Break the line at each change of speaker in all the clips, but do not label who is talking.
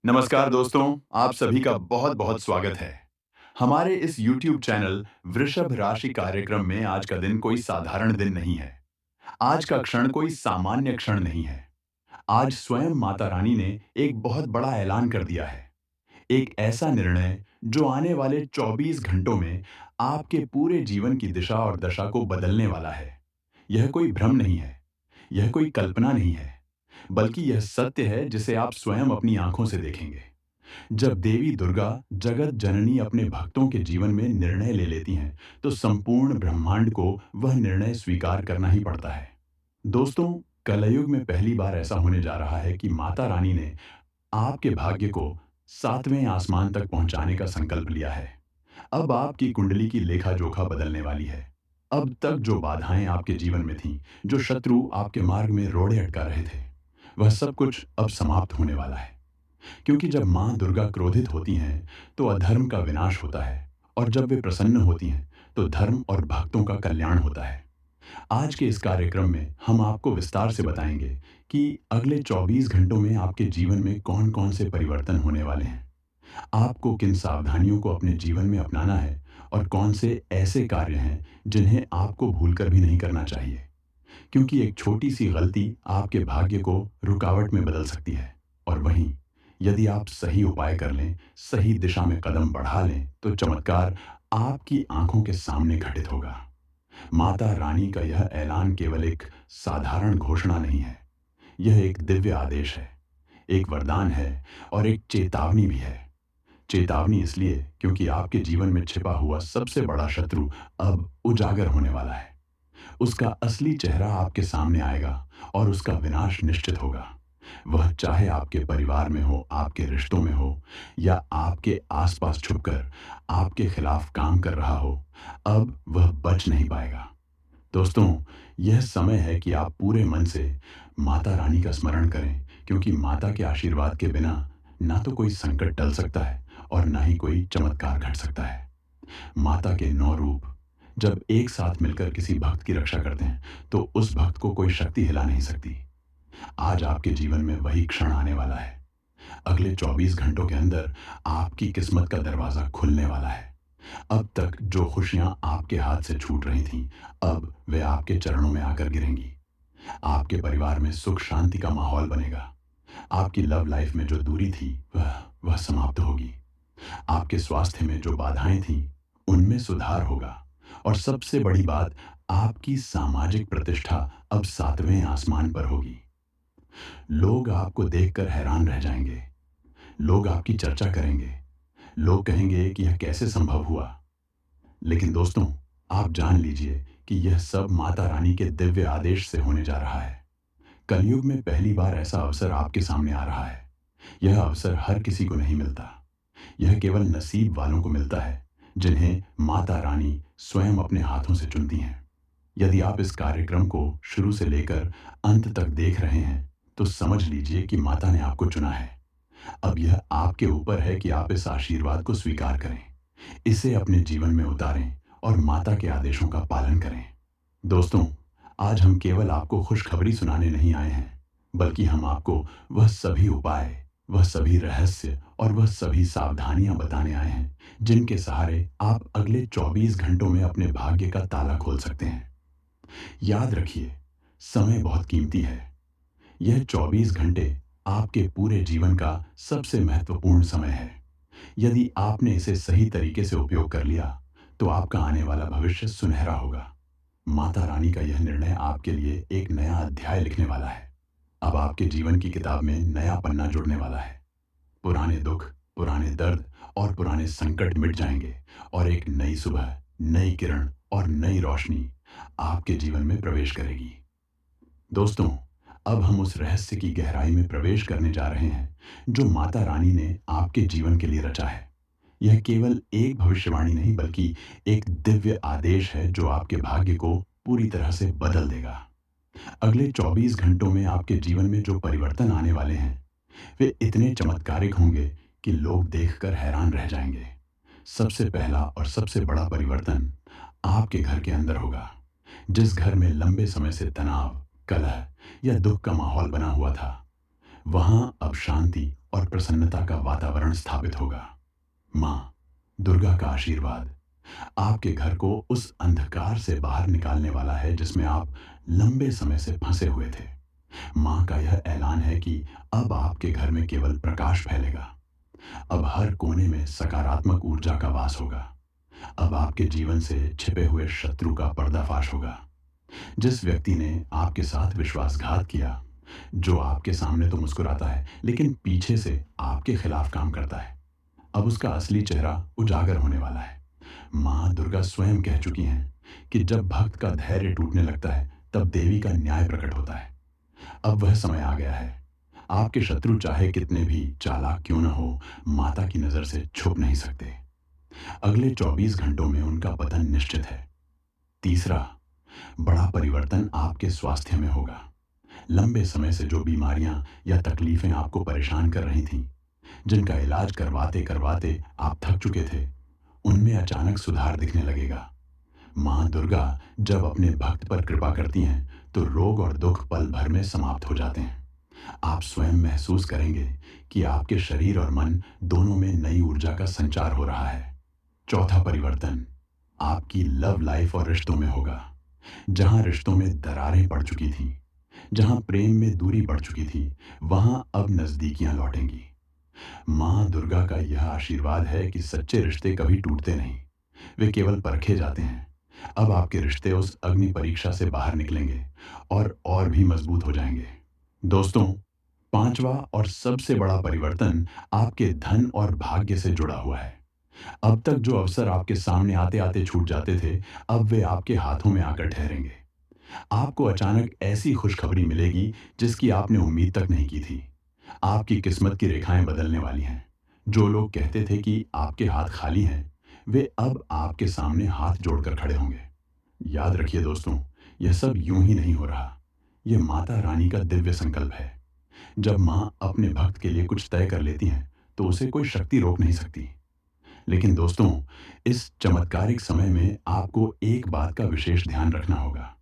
नमस्कार दोस्तों, आप सभी का बहुत-बहुत स्वागत है। हमारे इस YouTube चैनल वृषभ राशि कार्यक्रम में आज का दिन कोई साधारण दिन नहीं है। आज का क्षण कोई सामान्य क्षण नहीं है। आज स्वयं माता रानी ने एक बहुत बड़ा ऐलान कर दिया है। एक ऐसा निर्णय जो आने वाले 24 घंटों में आपके पूरे जीवन की दिशा और दशा को बदलने वाला है। यह कोई भ्रम नहीं है, यह कोई कल्पना नहीं है, बल्कि यह सत्य है जिसे आप स्वयं अपनी आंखों से देखेंगे। जब देवी दुर्गा जगत जननी अपने भक्तों के जीवन में निर्णय ले लेती हैं, तो संपूर्ण ब्रह्मांड को वह निर्णय स्वीकार करना ही पड़ता है। दोस्तों, कलयुग में पहली बार ऐसा होने जा रहा है कि माता रानी ने आपके भाग्य को 7वें आसमान तक पहुंचाने का संकल्प लिया है। अब आपकी कुंडली की लेखा जोखा बदलने वाली है। अब तक जो बाधाएं आपके जीवन में थीं, जो शत्रु आपके मार्ग में रोड़े अटका रहे थे, वह सब कुछ अब समाप्त होने वाला है। क्योंकि जब माँ दुर्गा क्रोधित होती हैं, तो अधर्म का विनाश होता है, और जब वे प्रसन्न होती हैं, तो धर्म और भक्तों का कल्याण होता है। आज के इस कार्यक्रम में हम आपको विस्तार से बताएंगे कि अगले 24 घंटों में आपके जीवन में कौन-कौन से परिवर्तन होने वाले हैं। आपको किन सावधानियों को अपने जीवन में अपनाना है और कौन से ऐसे कार्य हैं जिन्हें आपको भूलकर भी नहीं करना चाहिए। क्योंकि एक छोटी सी गलती आपके भाग्य को रुकावट में बदल सकती है, और वहीं यदि आप सही उपाय कर लें, सही दिशा में कदम बढ़ा लें, तो चमत्कार आपकी आंखों के सामने घटित होगा। माता रानी का यह ऐलान केवल एक साधारण घोषणा नहीं है, यह एक दिव्य आदेश है, एक वरदान है और एक चेतावनी भी है। चेतावनी इसलिए क्योंकि आपके जीवन में छिपा हुआ सबसे बड़ा शत्रु अब उजागर होने वाला है। उसका असली चेहरा आपके सामने आएगा और उसका विनाश निश्चित होगा। वह चाहे आपके परिवार में हो, आपके रिश्तों में हो, या आपके आसपास छुपकर आपके खिलाफ काम कर रहा हो, अब वह बच नहीं पाएगा। दोस्तों, यह समय है कि आप पूरे मन से माता रानी का स्मरण करें, क्योंकि माता के आशीर्वाद के बिना ना तो कोई संकट टल सकता है और ना ही कोई चमत्कार घट सकता है। माता के 9 रूप जब एक साथ मिलकर किसी भक्त की रक्षा करते हैं, तो उस भक्त को कोई शक्ति हिला नहीं सकती। आज आपके जीवन में वही क्षण आने वाला है। अगले 24 घंटों के अंदर आपकी किस्मत का दरवाजा खुलने वाला है। अब तक जो खुशियां आपके हाथ से छूट रही थीं, अब वे आपके चरणों में आकर गिरेंगी। आपके परिवार में सुख शांति का माहौल बनेगा। आपकी लव लाइफ में जो दूरी थी, वह समाप्त होगी। आपके स्वास्थ्य में जो बाधाएं थीं, उनमें सुधार होगा। और सबसे बड़ी बात, आपकी सामाजिक प्रतिष्ठा अब 7वें आसमान पर होगी। लोग आपको देखकर हैरान रह जाएंगे। लोग आपकी चर्चा करेंगे। लोग कहेंगे कि यह कैसे संभव हुआ। लेकिन दोस्तों, आप जान लीजिए कि यह सब माता रानी के दिव्य आदेश से होने जा रहा है। कलयुग में पहली बार ऐसा अवसर आपके सामने आ रहा है। यह अवसर हर किसी को नहीं मिलता। यह केवल नसीब वालों को मिलता है, जिन्हें माता रानी स्वयं अपने हाथों से चुनती हैं। यदि आप इस कार्यक्रम को शुरू से लेकर अंत तक देख रहे हैं, तो समझ लीजिए कि माता ने आपको चुना है। अब यह आपके ऊपर है कि आप इस आशीर्वाद को स्वीकार करें, इसे अपने जीवन में उतारें और माता के आदेशों का पालन करें। दोस्तों, आज हम केवल आपको खुशखबरी सुनाने नहीं आए हैं, बल्कि हम आपको वह सभी उपाय, वह सभी रहस्य और वह सभी सावधानियां बताने आए हैं, जिनके सहारे आप अगले 24 घंटों में अपने भाग्य का ताला खोल सकते हैं। याद रखिए, समय बहुत कीमती है। यह 24 घंटे आपके पूरे जीवन का सबसे महत्वपूर्ण समय है। यदि आपने इसे सही तरीके से उपयोग कर लिया, तो आपका आने वाला भविष्य सुनहरा होगा। माता रानी का यह निर्णय आपके लिए एक नया अध्याय लिखने वाला है। अब आपके जीवन की किताब में नया पन्ना जुड़ने वाला है। पुराने दुख, पुराने दर्द और पुराने संकट मिट जाएंगे, और एक नई सुबह, नई किरण और नई रोशनी आपके जीवन में प्रवेश करेगी। दोस्तों, अब हम उस रहस्य की गहराई में प्रवेश करने जा रहे हैं, जो माता रानी ने आपके जीवन के लिए रचा है। यह केवल एक भविष्यवाणी नहीं, बल्कि एक दिव्य आदेश है जो आपके भाग्य को पूरी तरह से बदल देगा। अगले 24 घंटों में आपके जीवन में जो परिवर्तन आने वाले हैं, वे इतने चमत्कारिक होंगे कि लोग देखकर हैरान रह जाएंगे। सबसे पहला और सबसे बड़ा परिवर्तन आपके घर के अंदर होगा। जिस घर में लंबे समय से तनाव, कलह या दुख का माहौल बना हुआ था, वहां अब शांति और प्रसन्नता का वातावरण स्थापित होगा। माँ दुर्गा का आशीर्वाद आपके घर को उस अंधकार से बाहर निकालने वाला है जिसमें आप लंबे समय से फंसे हुए थे। माँ का यह ऐलान है कि अब आपके घर में केवल प्रकाश फैलेगा। अब हर कोने में सकारात्मक ऊर्जा का वास होगा। अब आपके जीवन से छिपे हुए शत्रु का पर्दाफाश होगा। जिस व्यक्ति ने आपके साथ विश्वासघात किया, जो आपके सामने तो मुस्कुराता है लेकिन पीछे से आपके खिलाफ काम करता है, अब उसका असली चेहरा उजागर होने वाला है। माँ दुर्गा स्वयं कह चुकी हैं कि जब भक्त का धैर्य टूटने लगता है तब देवी का न्याय प्रकट होता है। अब वह समय आ गया है। आपके शत्रु चाहे कितने भी चालाक क्यों न हो, माता की नजर से छुप नहीं सकते। अगले 24 घंटों में उनका पतन निश्चित है। तीसरा, बड़ा परिवर्तन आपके स्वास्थ्य में होगा। लंबे समय से जो बीमारियां या तकलीफें आपको परेशान कर रही थीं, जिनका इलाज करवाते करवाते आप थक चुके थे, उनमें अचानक सुधार दिखने लगेगा। माँ दुर्गा जब अपने भक्त पर कृपा करती हैं तो रोग और दुख पल भर में समाप्त हो जाते हैं। आप स्वयं महसूस करेंगे कि आपके शरीर और मन दोनों में नई ऊर्जा का संचार हो रहा है। चौथा परिवर्तन आपकी लव लाइफ और रिश्तों में होगा। जहां रिश्तों में दरारें पड़ चुकी थीं, जहां प्रेम में दूरी बढ़ चुकी थी, वहां अब नजदीकियां लौटेंगी। माँ दुर्गा का यह आशीर्वाद है कि सच्चे रिश्ते कभी टूटते नहीं, वे केवल परखे जाते हैं। अब आपके रिश्ते उस अग्नि परीक्षा से बाहर निकलेंगे और भी मजबूत हो जाएंगे। दोस्तों, पांचवा और सबसे बड़ा परिवर्तन आपके धन और भाग्य से जुड़ा हुआ है। अब तक जो अवसर आपके सामने आते आते छूट जाते थे, अब वे आपके हाथों में आकर ठहरेंगे। आपको अचानक ऐसी खुशखबरी मिलेगी जिसकी आपने उम्मीद तक नहीं की थी। आपकी किस्मत की रेखाएं बदलने वाली हैं। जो लोग कहते थे कि आपके हाथ खाली हैं, वे अब आपके सामने हाथ जोड़कर खड़े होंगे। याद रखिए दोस्तों, यह सब यूं ही नहीं हो रहा। यह माता रानी का दिव्य संकल्प है। जब माँ अपने भक्त के लिए कुछ तय कर लेती हैं, तो उसे कोई शक्ति रोक नहीं सकती। लेकिन दोस्तों, इस चमत्कारिक समय में आपको एक बात का विशेष ध्यान रखना होगा।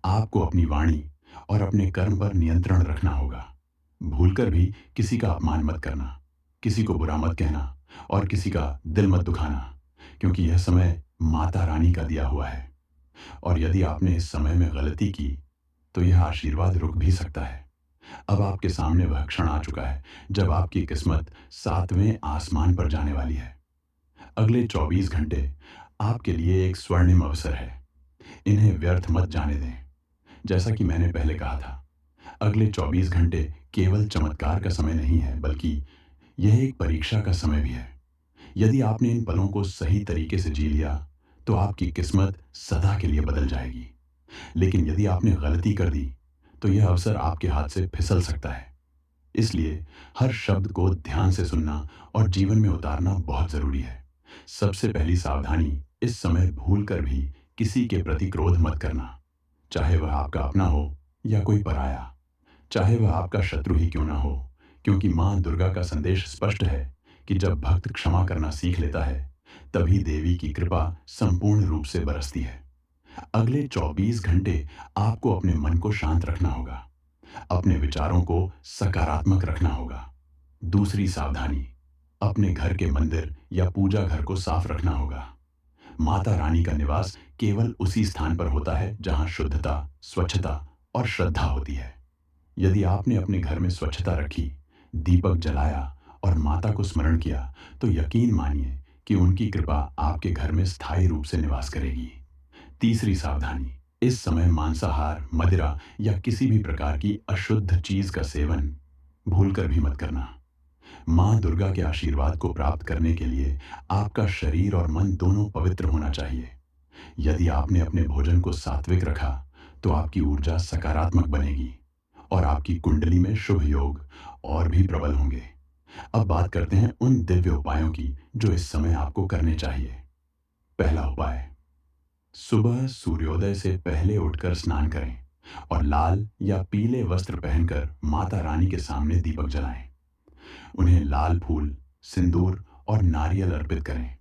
आपको अपनी वाणी और अपने कर्म पर नियंत्रण रखना होगा। भूलकर भी किसी का अपमान मत करना, किसी को बुरा मत कहना और किसी का दिल मत दुखाना, क्योंकि यह समय माता रानी का दिया हुआ है। और यदि आपने इस समय में गलती की, तो यह आशीर्वाद रुक भी सकता है। अब आपके सामने वह क्षण आ चुका है जब आपकी किस्मत सातवें आसमान पर जाने वाली है। अगले 24 घंटे आपके लिए एक स्वर्णिम अवसर है। इन्हें व्यर्थ मत जाने दें। जैसा कि मैंने पहले कहा था, अगले 24 घंटे केवल चमत्कार का समय नहीं है, बल्कि यह एक परीक्षा का समय भी है। यदि आपने इन पलों को सही तरीके से जी लिया, तो आपकी किस्मत सदा के लिए बदल जाएगी। लेकिन यदि आपने गलती कर दी, तो यह अवसर आपके हाथ से फिसल सकता है। इसलिए हर शब्द को ध्यान से सुनना और जीवन में उतारना बहुत जरूरी है। सबसे पहली सावधानी, इस समय भूल कर भी किसी के प्रति क्रोध मत करना, चाहे वह आपका अपना हो या कोई पराया, चाहे वह आपका शत्रु ही क्यों ना हो, क्योंकि माँ दुर्गा का संदेश स्पष्ट है कि जब भक्त क्षमा करना सीख लेता है, तभी देवी की कृपा संपूर्ण रूप से बरसती है। अगले 24 घंटे आपको अपने मन को शांत रखना होगा, अपने विचारों को सकारात्मक रखना होगा। दूसरी सावधानी, अपने घर के मंदिर या पूजा घर को साफ रखना होगा। माता रानी का निवास केवल उसी स्थान पर होता है जहां शुद्धता, स्वच्छता और श्रद्धा होती है। यदि आपने अपने घर में स्वच्छता रखी, दीपक जलाया और माता को स्मरण किया, तो यकीन मानिए कि उनकी कृपा आपके घर में स्थायी रूप से निवास करेगी। तीसरी सावधानी, इस समय मांसाहार, मदिरा या किसी भी प्रकार की अशुद्ध चीज का सेवन भूलकर भी मत करना। माँ दुर्गा के आशीर्वाद को प्राप्त करने के लिए आपका शरीर और मन दोनों पवित्र होना चाहिए। यदि आपने अपने भोजन को सात्विक रखा, तो आपकी ऊर्जा सकारात्मक बनेगी और आपकी कुंडली में शुभ योग और भी प्रबल होंगे। अब बात करते हैं उन दिव्य उपायों की जो इस समय आपको करने चाहिए। पहला उपाय, सुबह सूर्योदय से पहले उठकर स्नान करें और लाल या पीले वस्त्र पहनकर माता रानी के सामने दीपक जलाएं। उन्हें लाल फूल, सिंदूर और नारियल अर्पित करें।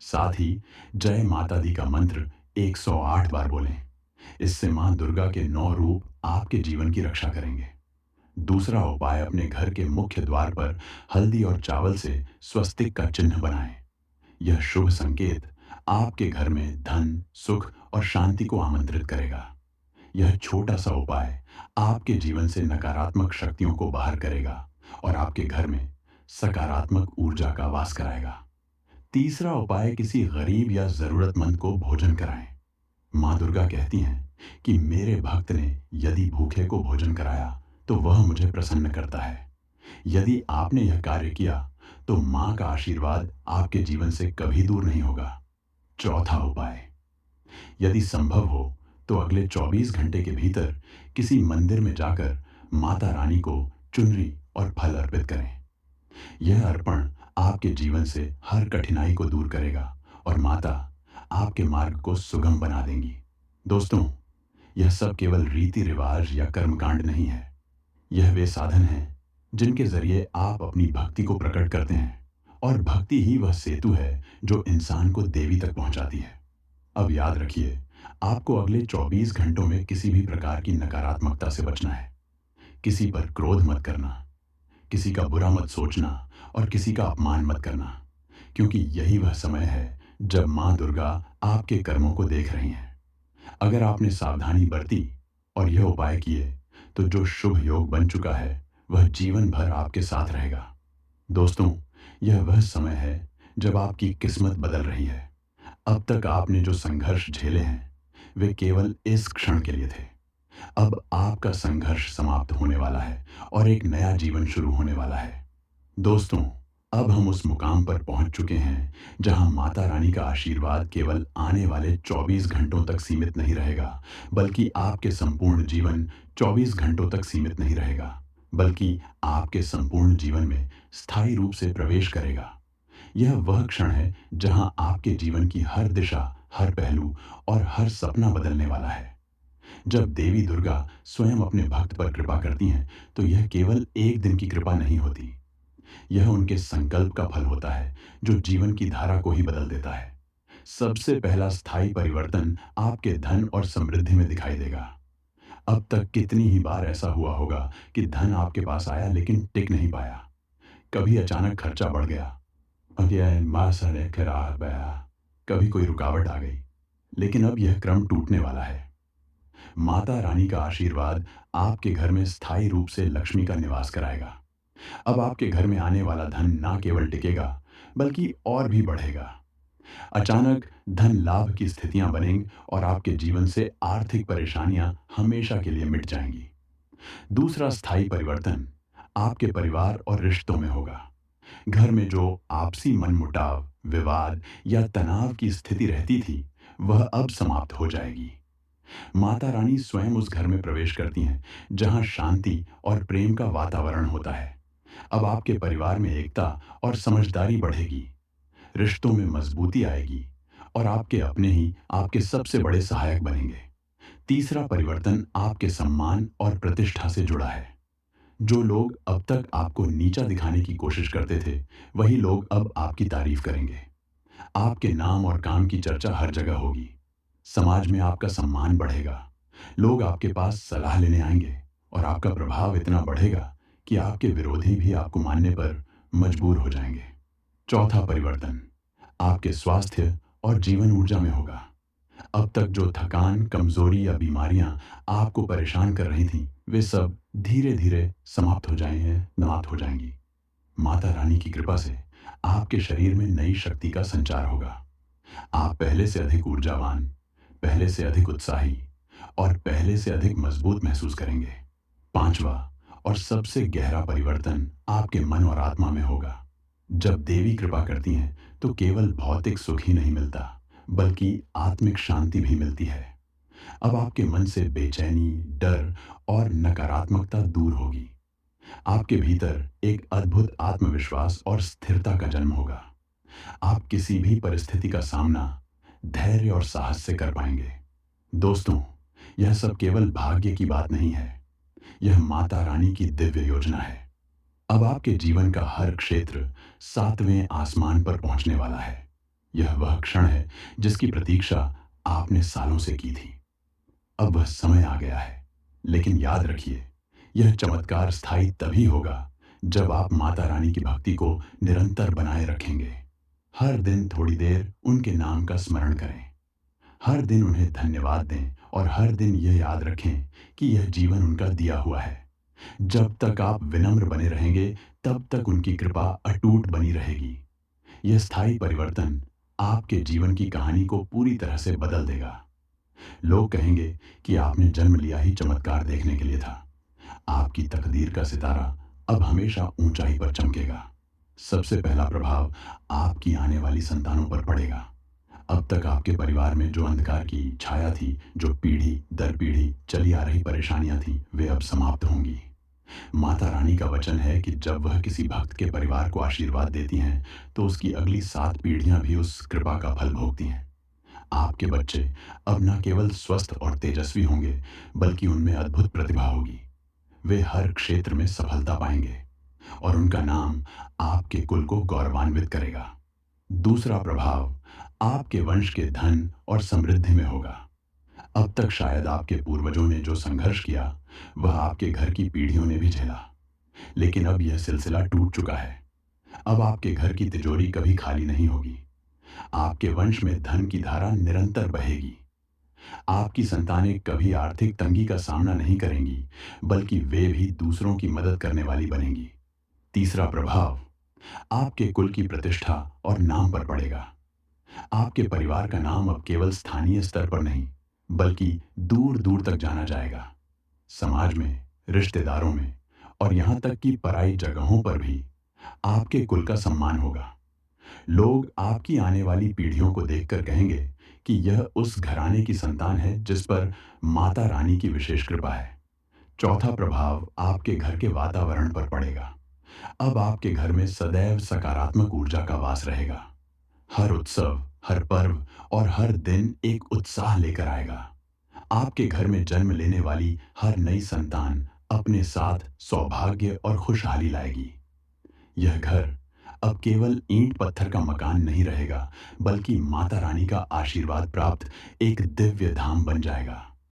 साथ ही जय माता दी का मंत्र 108 बार बोलें। इससे मां दुर्गा के 9 रूप आपके जीवन की रक्षा करेंगे। दूसरा उपाय, अपने घर के मुख्य द्वार पर हल्दी और चावल से स्वस्तिक का चिन्ह बनाएं। यह शुभ संकेत आपके घर में धन, सुख और शांति को आमंत्रित करेगा। यह छोटा सा उपाय आपके जीवन से नकारात्मक शक्तियों को बाहर करेगा और आपके घर में सकारात्मक ऊर्जा का वास कराएगा। तीसरा उपाय, किसी गरीब या जरूरतमंद को भोजन कराएं। माँ दुर्गा कहती हैं कि मेरे भक्त ने यदि भूखे को भोजन कराया तो वह मुझे प्रसन्न करता है। यदि आपने यह कार्य किया तो माँ का आशीर्वाद आपके जीवन से कभी दूर नहीं होगा। चौथा उपाय, यदि संभव हो तो अगले 24 घंटे के भीतर किसी मंदिर में जाकर माता रानी को चुनरी और फल अर्पित करें। यह अर्पण आपके जीवन से हर कठिनाई को दूर करेगा और माता आपके मार्ग को सुगम बना देंगी। दोस्तों, यह सब केवल रीति रिवाज या कर्मकांड नहीं है। यह वे साधन हैं जिनके जरिए आप अपनी भक्ति को प्रकट करते हैं और भक्ति ही वह सेतु है जो इंसान को देवी तक पहुंचाती है। अब याद रखिए, आपको अगले 24 घंटों में किसी भी प्रकार की नकारात्मकता से बचना है। किसी पर क्रोध मत करना, किसी का बुरा मत सोचना और किसी का अपमान मत करना, क्योंकि यही वह समय है जब माँ दुर्गा आपके कर्मों को देख रही हैं। अगर आपने सावधानी बरती और यह उपाय किए तो जो शुभ योग बन चुका है वह जीवन भर आपके साथ रहेगा। दोस्तों, यह वह समय है जब आपकी किस्मत बदल रही है। अब तक आपने जो संघर्ष झेले हैं वे केवल इस क्षण के लिए थे। अब आपका संघर्ष समाप्त होने वाला है और एक नया जीवन शुरू होने वाला है। दोस्तों, अब हम उस मुकाम पर पहुंच चुके हैं जहां माता रानी का आशीर्वाद केवल आने वाले 24 घंटों तक सीमित नहीं रहेगा, बल्कि आपके संपूर्ण जीवन 24 घंटों तक सीमित नहीं रहेगा, बल्कि आपके संपूर्ण जीवन में स्थायी रूप से प्रवेश करेगा। यह वह क्षण है जहां आपके जीवन की हर दिशा, हर पहलू और हर सपना बदलने वाला है। जब देवी दुर्गा स्वयं अपने भक्त पर कृपा करती हैं तो यह केवल एक दिन की कृपा नहीं होती। यह उनके संकल्प का फल होता है जो जीवन की धारा को ही बदल देता है। सबसे पहला स्थायी परिवर्तन आपके धन और समृद्धि में दिखाई देगा। अब तक कितनी ही बार ऐसा हुआ होगा कि धन आपके पास आया लेकिन टिक नहीं पाया। कभी अचानक खर्चा बढ़ गया, कभी कोई रुकावट आ गई, लेकिन अब यह क्रम टूटने वाला है। माता रानी का आशीर्वाद आपके घर में स्थायी रूप से लक्ष्मी का निवास कराएगा। अब आपके घर में आने वाला धन ना केवल टिकेगा बल्कि और भी बढ़ेगा। अचानक धन लाभ की स्थितियां बनेंगी और आपके जीवन से आर्थिक परेशानियां हमेशा के लिए मिट जाएंगी। दूसरा स्थायी परिवर्तन आपके परिवार और रिश्तों में होगा। घर में जो आपसी मनमुटाव, विवाद या तनाव की स्थिति रहती थी वह अब समाप्त हो जाएगी। माता रानी स्वयं उस घर में प्रवेश करती हैं जहां शांति और प्रेम का वातावरण होता है। अब आपके परिवार में एकता और समझदारी बढ़ेगी, रिश्तों में मजबूती आएगी और आपके अपने ही आपके सबसे बड़े सहायक बनेंगे। तीसरा परिवर्तन आपके सम्मान और प्रतिष्ठा से जुड़ा है। जो लोग अब तक आपको नीचा दिखाने की कोशिश करते थे वही लोग अब आपकी तारीफ करेंगे। आपके नाम और काम की चर्चा हर जगह होगी। समाज में आपका सम्मान बढ़ेगा। लोग आपके पास सलाह लेने आएंगे और आपका प्रभाव इतना बढ़ेगा कि आपके विरोधी भी आपको मानने पर मजबूर हो जाएंगे। चौथा परिवर्तन आपके स्वास्थ्य और जीवन ऊर्जा में होगा। अब तक जो थकान, कमजोरी या बीमारियां आपको परेशान कर रही थीं, वे सब धीरे धीरे समाप्त हो जाएंगी। माता रानी की कृपा से आपके शरीर में नई शक्ति का संचार होगा। आप पहले से अधिक ऊर्जावान, पहले से अधिक उत्साही और पहले से अधिक मजबूत महसूस करेंगे। पांचवा और सबसे गहरा परिवर्तन आपके मन और आत्मा में होगा। जब देवी कृपा करती हैं तो केवल भौतिक सुख ही नहीं मिलता बल्कि आत्मिक शांति भी मिलती है। अब आपके मन से बेचैनी, डर और नकारात्मकता दूर होगी। आपके भीतर एक अद्भुत आत्मविश्वास और स्थिरता का जन्म होगा। आप किसी भी परिस्थिति का सामना धैर्य और साहस से कर पाएंगे। दोस्तों, यह सब केवल भाग्य की बात नहीं है, यह माता रानी की दिव्य योजना है। अब आपके जीवन का हर क्षेत्र सातवें आसमान पर पहुंचने वाला है। यह वह क्षण है जिसकी प्रतीक्षा आपने सालों से की थी। अब वह समय आ गया है, लेकिन याद रखिए, यह चमत्कार स्थायी तभी होगा जब आप माता रानी की भक्ति को निरंतर बनाए रखेंगे। हर दिन थोड़ी देर उनके नाम का स्मरण करें। हर दिन उन्हें धन्यवाद दें और हर दिन यह याद रखें कि यह जीवन उनका दिया हुआ है। जब तक आप विनम्र बने रहेंगे, तब तक उनकी कृपा अटूट बनी रहेगी। यह स्थायी परिवर्तन आपके जीवन की कहानी को पूरी तरह से बदल देगा। लोग कहेंगे कि आपने जन्म लिया ही चमत्कार देखने के लिए था। आपकी तकदीर का सितारा अब हमेशा ऊंचाई पर चमकेगा। सबसे पहला प्रभाव आपकी आने वाली संतानों पर पड़ेगा। अब तक आपके परिवार में जो अंधकार की छाया थी, जो पीढ़ी दर पीढ़ी चली आ रही परेशानियां थी, वे अब समाप्त होंगी। माता रानी का वचन है कि जब वह किसी भक्त के परिवार को आशीर्वाद देती हैं, तो उसकी अगली 7 पीढ़ियां भी उस कृपा का फल भोगती हैं। आपके बच्चे अब न केवल स्वस्थ और तेजस्वी होंगे, बल्कि उनमें अद्भुत प्रतिभा होगी। वे हर क्षेत्र में सफलता पाएंगे और उनका नाम आपके कुल को गौरवान्वित करेगा। दूसरा प्रभाव आपके वंश के धन और समृद्धि में होगा। अब तक शायद आपके पूर्वजों ने जो संघर्ष किया, वह आपके घर की पीढ़ियों ने भी झेला, लेकिन अब यह सिलसिला टूट चुका है। अब आपके घर की तिजोरी कभी खाली नहीं होगी। आपके वंश में धन की धारा निरंतर बहेगी। आपकी संतानें कभी आर्थिक तंगी का सामना नहीं करेंगी, बल्कि वे भी दूसरों की मदद करने वाली बनेंगी। तीसरा प्रभाव आपके कुल की प्रतिष्ठा और नाम पर पड़ेगा। आपके परिवार का नाम अब केवल स्थानीय स्तर पर नहीं, बल्कि दूर दूर तक जाना जाएगा। समाज में, रिश्तेदारों में और यहाँ तक कि पराई जगहों पर भी आपके कुल का सम्मान होगा। लोग आपकी आने वाली पीढ़ियों को देखकर कहेंगे कि यह उस घराने की संतान है जिस पर माता रानी की विशेष कृपा है। चौथा प्रभाव आपके घर के वातावरण पर पड़ेगा। अब आपके घर में सदैव सकारात्मक ऊर्जा का वास रहेगा। हर उत्सव, हर पर्व और हर दिन एक उत्साह लेकर आएगा। आपके घर में जन्म लेने वाली हर नई संतान अपने साथ सौभाग्य और खुशहाली लाएगी। यह घर अब केवल ईंट पत्थर का मकान नहीं रहेगा, बल्कि माता रानी का आशीर्वाद प्राप्त एक दिव्य धाम बन जाएगा।